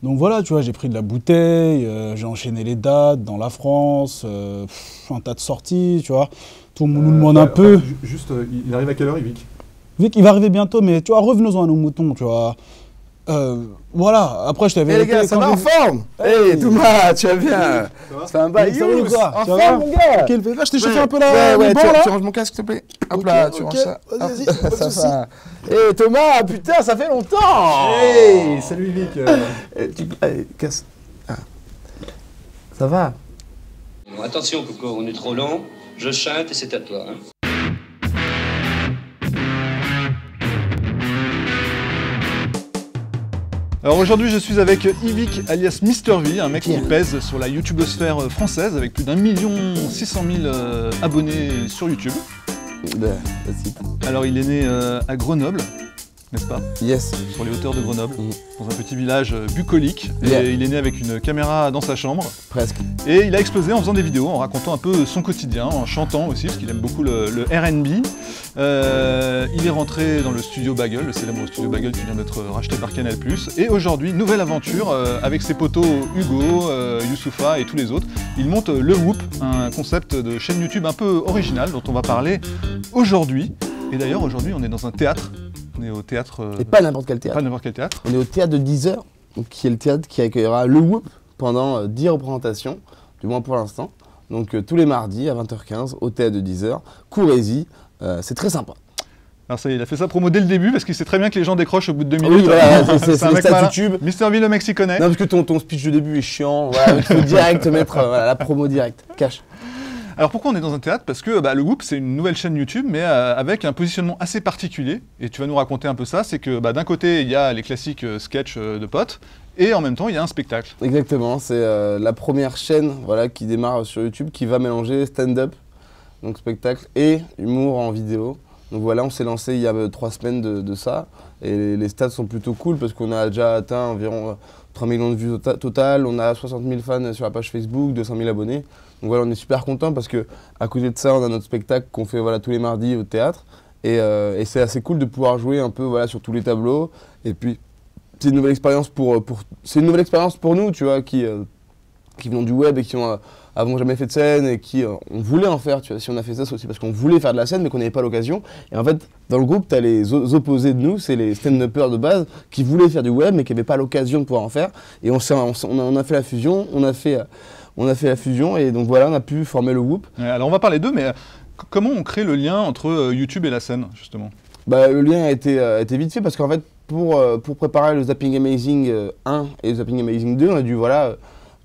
Donc voilà, tu vois, j'ai pris de la bouteille, j'ai enchaîné les dates dans la France, un tas de sorties, tu vois. Tout le monde nous demande un peu. Juste, il arrive à quelle heure, Yvick? Vu qu'il va arriver bientôt, mais tu vois, revenons-en à nos moutons, tu vois. Voilà, après je t'avais... Eh les gars, ça va en forme? Hey Thomas, tu vas bien? C'est un bail, ça va ou quoi? en forme mon gars? Quel fait? Je t'ai chauffé un peu là, ouais, bon, là. tu ranges mon casque s'il te plaît. Hop là, tu ranges ça. Vas-y, Hop, pas de ça soucis. va. Eh Thomas, putain, ça fait longtemps! Hey, salut Yvick. Casse. Ah. Ça va? Bon, attention Coco, on est trop lent, je chante et c'est à toi. Hein. Alors aujourd'hui je suis avec Yvick alias Mister V, un mec qui pèse sur la youtubosphère française avec plus d'1 600 000 abonnés sur YouTube. Alors il est né à Grenoble, n'est-ce pas? Yes. Sur les hauteurs de Grenoble, dans un petit village bucolique. Et il est né avec une caméra dans sa chambre. Presque. Et il a explosé en faisant des vidéos, en racontant un peu son quotidien, en chantant aussi, parce qu'il aime beaucoup le R&B. Il est rentré dans le studio Bagel, le célèbre studio Bagel qui vient d'être racheté par Canal+. Et aujourd'hui, nouvelle aventure avec ses potos Hugo, Youssoupha et tous les autres. Il monte le Whoop, un concept de chaîne YouTube un peu original dont on va parler aujourd'hui. Et d'ailleurs, aujourd'hui, on est dans un théâtre. On est au théâtre... Et pas n'importe quel théâtre. Pas n'importe quel théâtre. On est au théâtre de 10 heures, qui est le théâtre qui accueillera le Whoop pendant 10 représentations, du moins pour l'instant. Donc tous les mardis à 20h15 au théâtre de 10 heures. Courez-y, c'est très sympa. Alors ça y est, il a fait sa promo dès le début parce qu'il sait très bien que les gens décrochent au bout de 2 minutes. Oui, voilà, c'est un le mec statut malin. tube. Mister V le mec s'y connaît. Non, parce que ton speech de début est chiant, voilà, il faut direct mettre voilà, la promo direct, cash. Alors pourquoi on est dans un théâtre? Parce que le Whoop c'est une nouvelle chaîne YouTube mais avec un positionnement assez particulier. Et tu vas nous raconter un peu ça, c'est que d'un côté il y a les classiques sketchs de potes et en même temps il y a un spectacle. Exactement, c'est la première chaîne voilà, qui démarre sur YouTube qui va mélanger stand-up, donc spectacle, et humour en vidéo. Donc voilà, on s'est lancé il y a 3 semaines de ça et les stats sont plutôt cool parce qu'on a déjà atteint environ 3 millions de vues total, on a 60 000 fans sur la page Facebook, 200 000 abonnés. Donc voilà, on est super content parce que à côté de ça, on a notre spectacle qu'on fait voilà, tous les mardis au théâtre et c'est assez cool de pouvoir jouer un peu voilà, sur tous les tableaux. Et puis c'est une nouvelle expérience pour nous, tu vois, qui venons du web et qui avons jamais fait de scène et qui on voulait en faire, tu vois. Si on a fait ça, c'est aussi parce qu'on voulait faire de la scène mais qu'on n'avait pas l'occasion. Et en fait, dans le groupe, tu as les opposés de nous, c'est les stand-uppers de base qui voulaient faire du web mais qui n'avaient pas l'occasion de pouvoir en faire. Et on a fait la fusion, on a fait la fusion et donc voilà, on a pu former le Whoop. Alors on va parler d'eux, mais comment on crée le lien entre YouTube et la scène, justement? Le lien a été vite fait parce qu'en fait, pour préparer le Zapping Amazing 1 et le Zapping Amazing 2, on a dû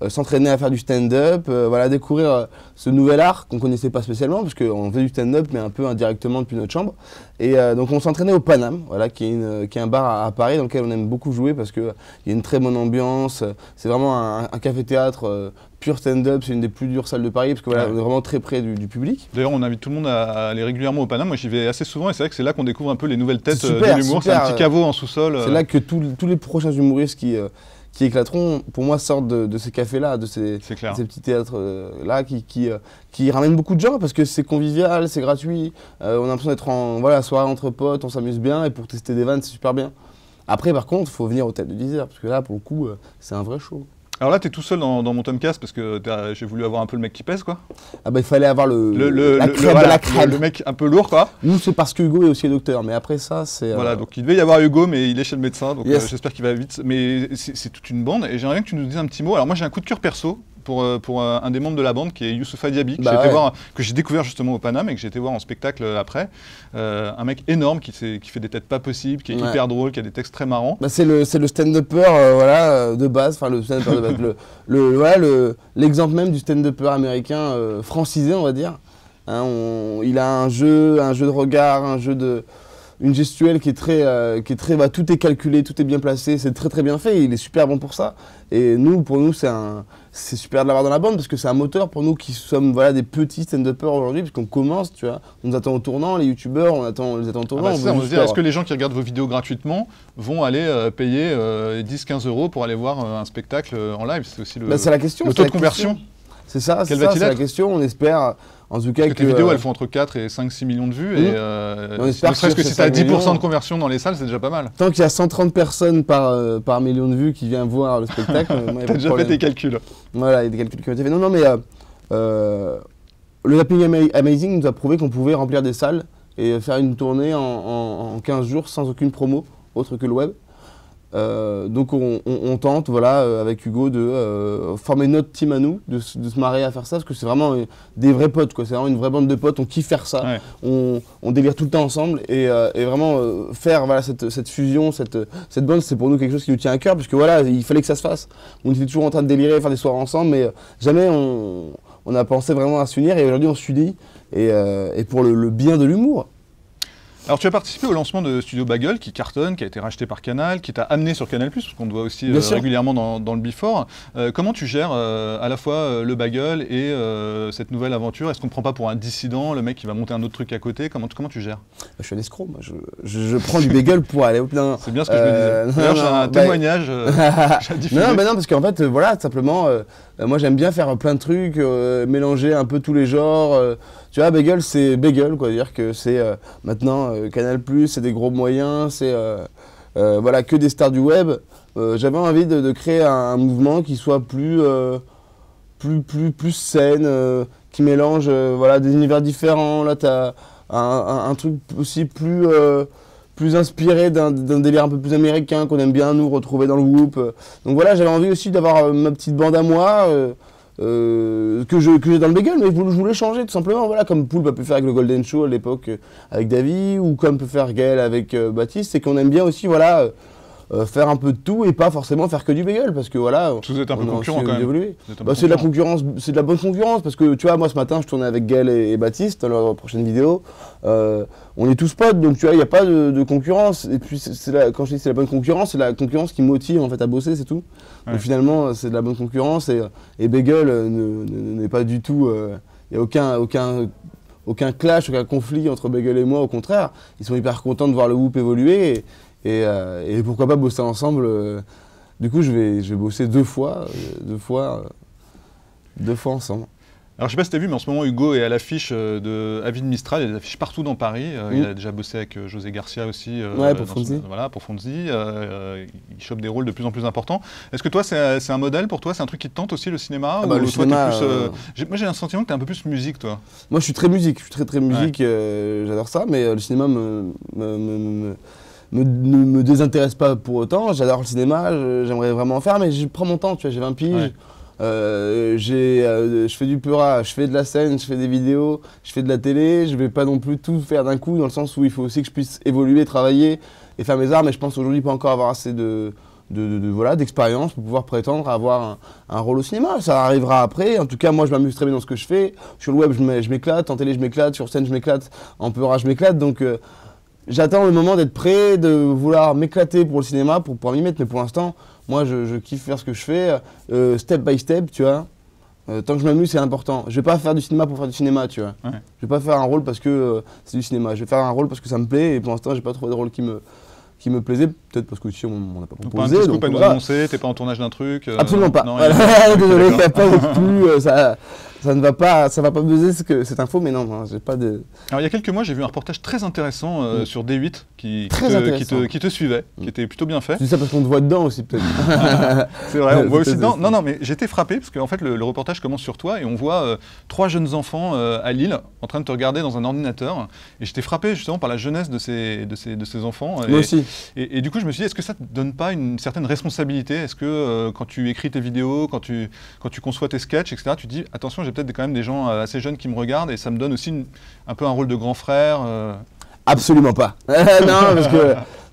s'entraîner à faire du stand-up, découvrir ce nouvel art qu'on ne connaissait pas spécialement parce qu'on faisait du stand-up mais un peu indirectement depuis notre chambre. Et donc on s'entraînait au Paname, qui est un bar à Paris dans lequel on aime beaucoup jouer parce qu'il y a une très bonne ambiance. C'est vraiment un café-théâtre pur stand-up, c'est une des plus dures salles de Paris parce que on est vraiment très près du public. D'ailleurs on invite tout le monde à aller régulièrement au Paname, moi j'y vais assez souvent et c'est vrai que c'est là qu'on découvre un peu les nouvelles têtes de l'humour, c'est un petit caveau en sous-sol. C'est là que tous les prochains humoristes qui éclateront, pour moi, sortent de ces cafés-là, de ces petits théâtres-là qui ramènent beaucoup de gens parce que c'est convivial, c'est gratuit. On a l'impression d'être en soirée entre potes, on s'amuse bien et pour tester des vannes, c'est super bien. Après, par contre, il faut venir au théâtre de 10 heures parce que là, pour le coup, c'est un vrai show. Alors là, tu es tout seul dans mon Tomcast parce que j'ai voulu avoir un peu le mec qui pèse, quoi. Ah il fallait avoir la crème de la crème. Le mec un peu lourd, quoi. Nous, c'est parce que Hugo est aussi docteur, mais après ça, c'est... Voilà, donc il devait y avoir Hugo, mais il est chez le médecin, donc yes. j'espère qu'il va vite. Mais c'est toute une bande, et j'aimerais bien que tu nous dises un petit mot. Alors moi, j'ai un coup de cœur perso pour un des membres de la bande qui est Youssoupha Diaby, que j'ai découvert justement au Paname et que j'ai été voir en spectacle après. Un mec énorme qui fait des têtes pas possibles, qui est hyper drôle, qui a des textes très marrants. C'est le stand-upper de base, enfin le stand-upper de base, l'exemple même du stand-upper américain francisé, on va dire. Hein, il a un jeu de regard, une gestuelle qui est très tout est calculé, tout est bien placé, c'est très très bien fait, il est super bon pour ça. Et pour nous, c'est super de l'avoir dans la bande parce que c'est un moteur pour nous qui sommes des petits stand-uppers aujourd'hui, parce qu'on commence, tu vois, on nous attend au tournant, les youtubeurs, on les attend au tournant. On se dit, est-ce que les gens qui regardent vos vidéos gratuitement vont aller payer 10-15 € pour aller voir un spectacle en live? C'est aussi c'est la question, le taux de conversion. C'est ça, Quel c'est va-t-il la être question. On espère, en tout cas, Parce que tes vidéos, elles font entre 4 et 5-6 millions de vues. Et On ne espère serait-ce que que si ces tu as 5 10% millions, de conversion dans les salles, c'est déjà pas mal. Tant qu'il y a 130 personnes par million de vues qui viennent voir le spectacle, moi, y a pas T'as de déjà fait problème. tes calculs. Voilà, il y a des calculs qui ont été faits. Non, non, mais le Zapping Amazing nous a prouvé qu'on pouvait remplir des salles et faire une tournée en 15 jours sans aucune promo, autre que le web. Donc on tente, voilà, avec Hugo, de former notre team à nous, de se marrer à faire ça, parce que c'est vraiment des vrais potes, quoi. C'est vraiment une vraie bande de potes, on kiffe faire ça, Ouais. on délire tout le temps ensemble, et vraiment faire voilà, cette fusion, cette bande, c'est pour nous quelque chose qui nous tient à cœur, parce que voilà, il fallait que ça se fasse. On était toujours en train de délirer, faire des soirées ensemble, mais jamais on a pensé vraiment à s'unir, et aujourd'hui on s'unit, et pour le bien de l'humour. Alors tu as participé au lancement de Studio Bagel qui cartonne, qui a été racheté par Canal, qui t'a amené sur Canal+, parce qu'on te voit aussi régulièrement dans le Before. Comment tu gères à la fois le bagel et cette nouvelle aventure? Est-ce qu'on ne prend pas pour un dissident, le mec qui va monter un autre truc à côté? Comment tu gères? Je suis un escroc, moi. Je prends du bagel pour aller au plein. C'est bien ce que je me disais. D'ailleurs, j'ai un témoignage à diffuser. Non, parce qu'en fait, voilà, simplement, moi j'aime bien faire plein de trucs, mélanger un peu tous les genres. Tu vois, bagel, c'est bagel, quoi. C'est-à-dire que c'est maintenant Canal+, c'est des gros moyens, c'est voilà, que des stars du web. J'avais envie de créer un mouvement qui soit plus saine, qui mélange voilà, des univers différents. Là, tu as un truc aussi plus inspiré d'un délire un peu plus américain qu'on aime bien nous retrouver dans le Whoop. Donc voilà, j'avais envie aussi d'avoir ma petite bande à moi. Que j'ai dans le bagel, mais je voulais changer tout simplement, voilà, comme Poulpe a pu faire avec le Golden Show à l'époque avec Davy, ou comme peut faire Gaël avec Baptiste, c'est qu'on aime bien aussi, voilà, faire un peu de tout et pas forcément faire que du bagel, parce que voilà, vous êtes un peu concurrent quand même. C'est de la concurrence, c'est de la bonne concurrence, parce que tu vois, moi ce matin je tournais avec Gaël et Baptiste dans leur prochaine vidéo, on est tous potes, donc tu vois, il n'y a pas de concurrence, et puis quand je dis c'est la bonne concurrence, c'est la concurrence qui motive en fait à bosser, c'est tout. Ouais. Donc finalement c'est de la bonne concurrence, et bagel n'est pas du tout, il n'y a aucun clash, aucun conflit entre Bagel et moi, au contraire, ils sont hyper contents de voir le Whoop évoluer, et pourquoi pas bosser ensemble. Du coup, je vais bosser deux fois ensemble. Alors je sais pas si tu as vu, mais en ce moment Hugo est à l'affiche de Avis de Mistral, il y a des affiches partout dans Paris. Il a déjà bossé avec José Garcia aussi. Pour Fonzie. Voilà, pour Fonzie. Il chope des rôles de plus en plus importants. Est-ce que toi, c'est un modèle pour toi? C'est un truc qui te tente aussi, le cinéma? Le cinéma, moi j'ai un sentiment que tu es un peu plus musique, toi. Moi je suis très musique, très musique, j'adore ça, mais le cinéma me désintéresse pas pour autant. J'adore le cinéma, j'aimerais vraiment en faire, mais je prends mon temps, tu vois, j'ai 20 piges. Ouais. Je fais du pura, je fais de la scène, je fais des vidéos, je fais de la télé, je vais pas non plus tout faire d'un coup, dans le sens où il faut aussi que je puisse évoluer, travailler et faire mes arts, mais je pense aujourd'hui pas encore avoir assez voilà, d'expérience pour pouvoir prétendre à avoir un rôle au cinéma. Ça arrivera après, en tout cas moi je m'amuse très bien dans ce que je fais, sur le web je m'éclate, en télé je m'éclate, sur scène je m'éclate, en pura je m'éclate, donc j'attends le moment d'être prêt, de vouloir m'éclater pour le cinéma, pour pouvoir m'y mettre, mais pour l'instant, moi je kiffe faire ce que je fais, step by step, tu vois. Tant que je m'amuse, c'est important. Je vais pas faire du cinéma pour faire du cinéma, tu vois. Ouais. Je vais pas faire un rôle parce que c'est du cinéma. Je vais faire un rôle parce que ça me plaît, et pour l'instant, j'ai pas trouvé de rôle qui me plaisait, peut-être parce que si on n'a pas proposé. Donc pas nous annoncer, t'es pas en tournage d'un truc. Absolument pas. Non, désolé, il n'y a pas plus. Ça ne va pas, buzzer cette info, mais non, j'ai pas de. Alors il y a quelques mois, j'ai vu un reportage très intéressant sur D8 qui te suivait, qui était plutôt bien fait. C'est ça parce qu'on te voit dedans aussi peut-être. C'est vrai, on voit aussi dedans. Non, mais j'étais frappé parce qu'en fait le reportage commence sur toi et on voit 3 jeunes enfants à Lille en train de te regarder dans un ordinateur. Et j'étais frappé justement par la jeunesse de ces enfants. Moi aussi. Et du coup, je me suis dit, est-ce que ça te donne pas une certaine responsabilité? Est-ce que quand tu écris tes vidéos, quand tu conçois tes sketchs, etc., tu te dis, attention, j'ai peut-être quand même des gens assez jeunes qui me regardent et ça me donne aussi un peu un rôle de grand frère. Absolument pas.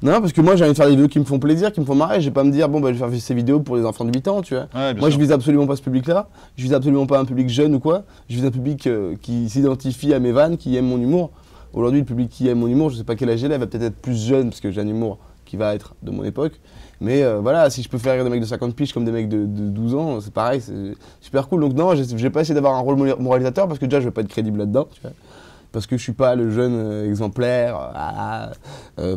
Non, parce que moi j'ai envie de faire des vidéos qui me font plaisir, qui me font marrer. Je vais pas me dire, bon, bah, je vais faire ces vidéos pour les enfants de 8 ans, tu vois. Ouais, moi, je vise absolument pas ce public-là. Je vise absolument pas un public jeune ou quoi. Je vise un public qui s'identifie à mes vannes, qui aime mon humour. Aujourd'hui, le public qui aime mon humour, je sais pas quel âge il va peut-être être plus jeune parce que j'ai un humour qui va être de mon époque. Mais voilà, si je peux faire rire des mecs de 50 piges comme des mecs de 12 ans, c'est pareil, c'est super cool. Donc non, je vais pas essayer d'avoir un rôle moralisateur parce que déjà, je vais pas être crédible là-dedans, tu vois. parce que je suis pas le jeune exemplaire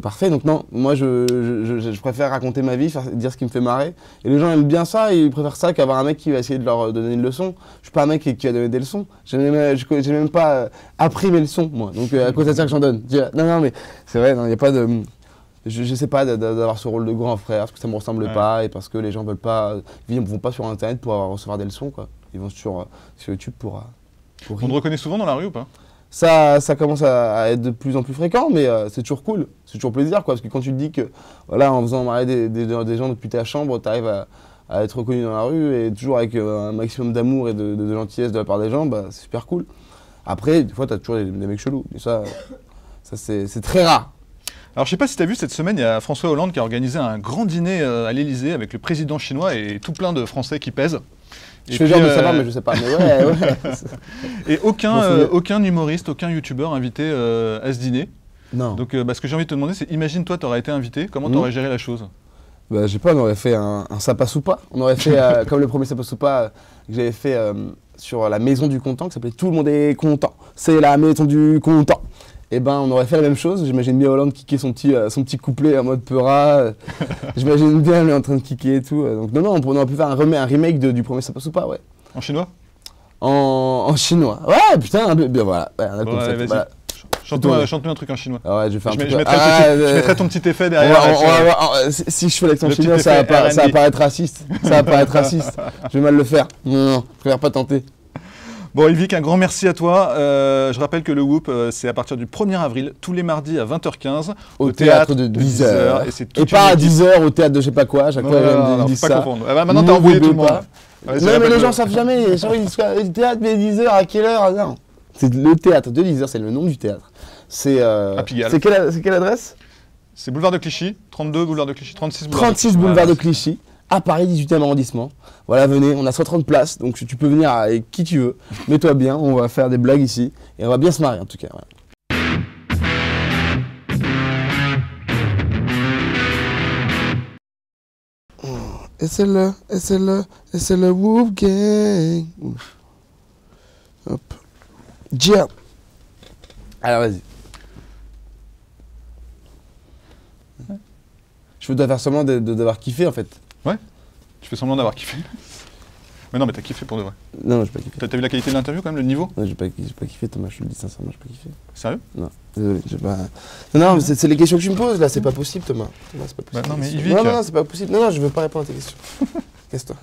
parfait. Donc non, moi je préfère raconter ma vie, dire ce qui me fait marrer. Et les gens aiment bien ça, et ils préfèrent ça qu'avoir un mec qui va essayer de leur donner une leçon. Je suis pas un mec qui va donner des leçons. J'ai même pas appris mes leçons, moi. Donc à quoi ça sert que j'en donne? Non, mais c'est vrai, il n'y a pas de... Je sais pas d'avoir ce rôle de grand frère, parce que ça me ressemble pas, et parce que les gens vont pas sur Internet pour recevoir des leçons, quoi. Ils vont sur YouTube pour On te reconnaît souvent dans la rue ou pas? Ça commence à être de plus en plus fréquent, mais c'est toujours cool, c'est toujours plaisir, quoi, parce que quand tu te dis que, voilà, en faisant marrer des gens depuis ta chambre, tu arrives à être reconnu dans la rue, et toujours avec un maximum d'amour et de gentillesse de la part des gens, bah, c'est super cool. Après, des fois, tu as toujours des mecs chelous, mais ça c'est très rare. Alors je sais pas si tu as vu, cette semaine, il y a François Hollande qui a organisé un grand dîner à l'Elysée avec le président chinois et tout plein de Français qui pèsent. Je fais genre de savoir, mais je sais pas. Mais ouais. Et aucun humoriste, aucun youtubeur invité à ce dîner. Non. Donc ce que j'ai envie de te demander, c'est imagine toi, tu aurais été invité, comment tu aurais géré la chose? Bah, je sais pas, on aurait fait un Sapasoupa. On aurait fait comme le premier Sapasoupa que j'avais fait sur la maison du content, qui s'appelait Tout le monde est content. C'est la maison du content. Et ben on aurait fait la même chose. J'imagine bien Hollande kicker son petit couplet en mode peura. J'imagine bien lui en train de kicker et tout. Donc non, on aurait pu faire un remake du premier Sapasoupa, ouais. En chinois? En chinois. Ouais, putain, bien voilà. Ouais, on a le concept, ouais, voilà. Chante-nous un truc en chinois. Ah ouais, je vais faire je mettrai ton petit effet derrière. Si je fais l'accent chinois, ça va paraître raciste. Ça va paraître raciste. Je vais mal le faire. Non, je préfère pas tenter. Bon, Yvick, un grand merci à toi. Je rappelle que le Whoop, c'est à partir du 1er avril, tous les mardis à 20h15, au théâtre de 10h. Et pas à 10h au théâtre de je sais pas quoi. À chaque fois, je dis ça. Pas confondre. Maintenant, t'as embrouillé tout le monde. Non, mais les gens savent jamais. Les gens ils disent le théâtre, mais 10h, à quelle heure? Non. C'est le théâtre de 10h, c'est le nom du théâtre. C'est quelle adresse? C'est boulevard de Clichy, 32 boulevard de Clichy, 36 boulevard de Clichy. À Paris, 18e arrondissement. Voilà, venez, on a 130 places, donc tu peux venir avec qui tu veux. Mets-toi bien, on va faire des blagues ici, et on va bien se marrer en tout cas. Voilà. Et c'est le Whoop Gang. Hop. Jia. Alors vas-y. Je dois faire semblant d'avoir kiffé en fait. Ouais, tu fais semblant d'avoir kiffé. Mais non, mais t'as kiffé pour de vrai. Non, j'ai pas kiffé. T'as vu la qualité de l'interview quand même, le niveau? Non, j'ai pas kiffé Thomas, je te le dis sincèrement, j'ai pas kiffé. Sérieux? Non, désolé, j'ai pas... Non, mais c'est les questions que tu me poses là, c'est pas possible Thomas. Thomas, c'est pas possible. Bah non, mais Yvick... Non, c'est pas possible. Non, je veux pas répondre à tes questions. Casse-toi.